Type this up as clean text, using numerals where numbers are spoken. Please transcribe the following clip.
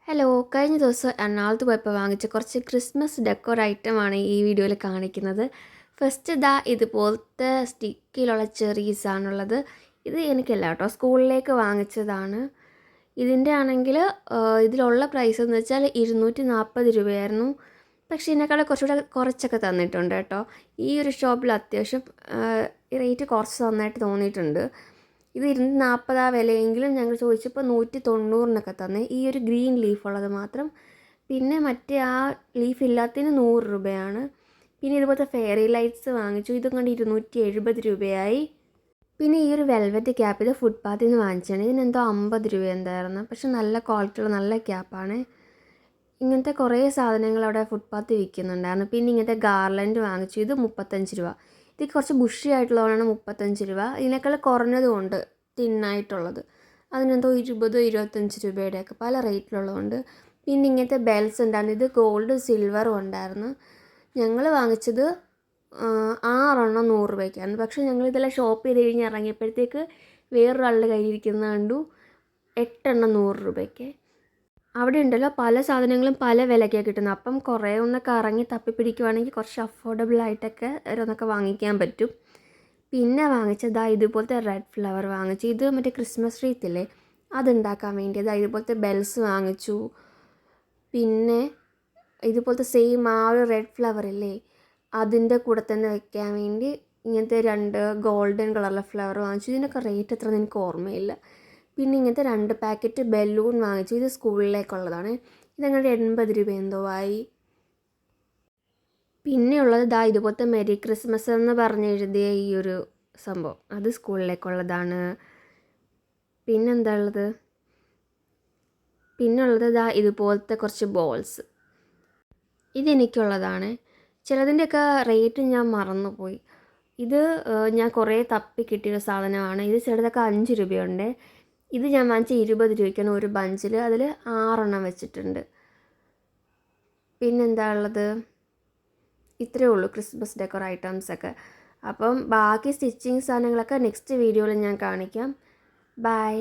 Hello, കഴിഞ്ഞ ദിവസം എറണാകുളത്ത് പോയപ്പോൾ വാങ്ങിച്ച കുറച്ച് ക്രിസ്മസ് ഡെക്കോർ ഐറ്റമാണ് ഈ വീഡിയോയിൽ കാണിക്കുന്നത്. ഫസ്റ്റ് ഇതുപോലത്തെ സ്റ്റിക്കിലുള്ള ചെറീസാണുള്ളത്. ഇത് എനിക്കല്ല കേട്ടോ, സ്കൂളിലേക്ക് വാങ്ങിച്ചതാണ്. ഇതിൻ്റെ ആണെങ്കിൽ ഇതിലുള്ള പ്രൈസ് എന്ന് വെച്ചാൽ 240 രൂപയായിരുന്നു. പക്ഷേ ഇതിനേക്കാൾ കുറച്ചുകൂടെ കുറച്ചൊക്കെ തന്നിട്ടുണ്ട് കേട്ടോ. ഈ ഒരു ഷോപ്പിൽ അത്യാവശ്യം റേറ്റ് കുറച്ച് നന്നായിട്ട് തോന്നിയിട്ടുണ്ട്. ഇത് 240 വിലയെങ്കിലും ഞങ്ങൾ ചോദിച്ചപ്പോൾ 190 തന്നെ. ഈ ഒരു ഗ്രീൻ ലീഫുള്ളത് മാത്രം. പിന്നെ മറ്റേ ആ ലീഫ് ഇല്ലാത്തതിന് 100 രൂപയാണ്. പിന്നെ ഇതുപോലത്തെ ഫെയറി ലൈറ്റ്സ് വാങ്ങിച്ചു. ഇതും കൊണ്ട് 270 രൂപയായി. പിന്നെ ഈ ഒരു വെൽവെറ്റ് ക്യാപ്പ് ഇത് ഫുട്പാത്തിൽ നിന്ന് വാങ്ങിച്ചാണ്. ഇതിനെന്തോ 50 രൂപ എന്തായിരുന്നു. പക്ഷെ നല്ല ക്വാളിറ്റിയുള്ള നല്ല ക്യാപ്പാണ്. ഇങ്ങനത്തെ കുറേ സാധനങ്ങൾ അവിടെ ഫുട്പാത്തിൽ വിൽക്കുന്നുണ്ടായിരുന്നു. പിന്നെ ഇങ്ങനത്തെ ഗാർലൻഡ് വാങ്ങിച്ചു. ഇത് 35 രൂപ. ഇത് കുറച്ച് ബുഷി ആയിട്ടുള്ളതാണ് 35 രൂപ. ഇതിനേക്കാൾ കുറഞ്ഞതുമുണ്ട് തിന്നായിട്ടുള്ളത്. അതിനെന്തോ 20 25 രൂപയുടെയൊക്കെ പല റേറ്റിലുള്ളതുകൊണ്ട്. പിന്നെ ഇങ്ങനത്തെ ബെൽസ് ഉണ്ടായിരുന്നു. ഇത് ഗോൾഡ് സിൽവറും ഉണ്ടായിരുന്നു. ഞങ്ങൾ വാങ്ങിച്ചത് 6 100 രൂപയ്ക്കാണ്. പക്ഷേ ഞങ്ങളിതെല്ലാം ഷോപ്പ് ചെയ്ത് കഴിഞ്ഞ് ഇറങ്ങിയപ്പോഴത്തേക്ക് വേറൊരാളുടെ കയ്യിലിരിക്കുന്ന കണ്ടു 8 100 രൂപയ്ക്ക്. അവിടെ ഉണ്ടല്ലോ പല സാധനങ്ങളും പല വിലയ്ക്കാണ് കിട്ടുന്നത്. അപ്പം കുറേ ഒന്നൊക്കെ ഇറങ്ങി തപ്പിപ്പിടിക്കുവാണെങ്കിൽ കുറച്ച് അഫോർഡബിൾ ആയിട്ടൊക്കെ ഓരോന്നൊക്കെ വാങ്ങിക്കാൻ പറ്റും. പിന്നെ വാങ്ങിച്ചത് ഇതുപോലത്തെ റെഡ് ഫ്ലവർ വാങ്ങിച്ചു. ഇത് മറ്റേ ക്രിസ്മസ് ട്രീത്തില്ലേ അതുണ്ടാക്കാൻ വേണ്ടി ഇതുപോലത്തെ ബെൽസ് വാങ്ങിച്ചു. പിന്നെ ഇതുപോലത്തെ സെയിം ആ ഒരു റെഡ് ഫ്ലവർ ഇല്ലേ അതിൻ്റെ കൂടെ തന്നെ വെക്കാൻ വേണ്ടി ഇങ്ങനത്തെ 2 ഗോൾഡൻ കളറിലെ ഫ്ലവർ വാങ്ങിച്ചു. ഇതിനൊക്കെ റേറ്റ് എത്രയെന്ന് എനിക്ക് ഓർമ്മയില്ല. പിന്നെ ഇങ്ങനത്തെ 2 പാക്കറ്റ് ബലൂൺ വാങ്ങിച്ചു. ഇത് സ്കൂളിലേക്കുള്ളതാണ്. ഇതങ്ങനെ 80 രൂപ എന്തോ ആയി. പിന്നെയുള്ളത് ഇതുപോലത്തെ മെരി ക്രിസ്മസ് എന്ന് പറഞ്ഞെഴുതിയ ഈ ഒരു സംഭവം അത് സ്കൂളിലേക്കുള്ളതാണ്. പിന്നെന്താ ഉള്ളത്? പിന്നുള്ളത് ഇതുപോലത്തെ കുറച്ച് ബോൾസ്. ഇതെനിക്കുള്ളതാണ്. ചിലതിൻ്റെയൊക്കെ റേറ്റ് ഞാൻ മറന്നുപോയി. ഇത് ഞാൻ കുറേ തപ്പി കിട്ടിയൊരു സാധനമാണ്. ഇത് ചിലതൊക്കെ 5 രൂപയുണ്ട്. ഇത് ഞാൻ വാങ്ങിച്ച 20 രൂപയ്ക്കാണ് ഒരു ബഞ്ചിൽ. അതിൽ 6 വെച്ചിട്ടുണ്ട്. പിന്നെന്താ ഉള്ളത്? ഇത്രയേ ഉള്ളൂ ക്രിസ്മസ് ഡെക്കോർ ഐറ്റംസൊക്കെ. അപ്പം ബാക്കി സ്റ്റിച്ചിങ് സാധനങ്ങളൊക്കെ നെക്സ്റ്റ് വീഡിയോയിൽ ഞാൻ കാണിക്കാം. ബൈ.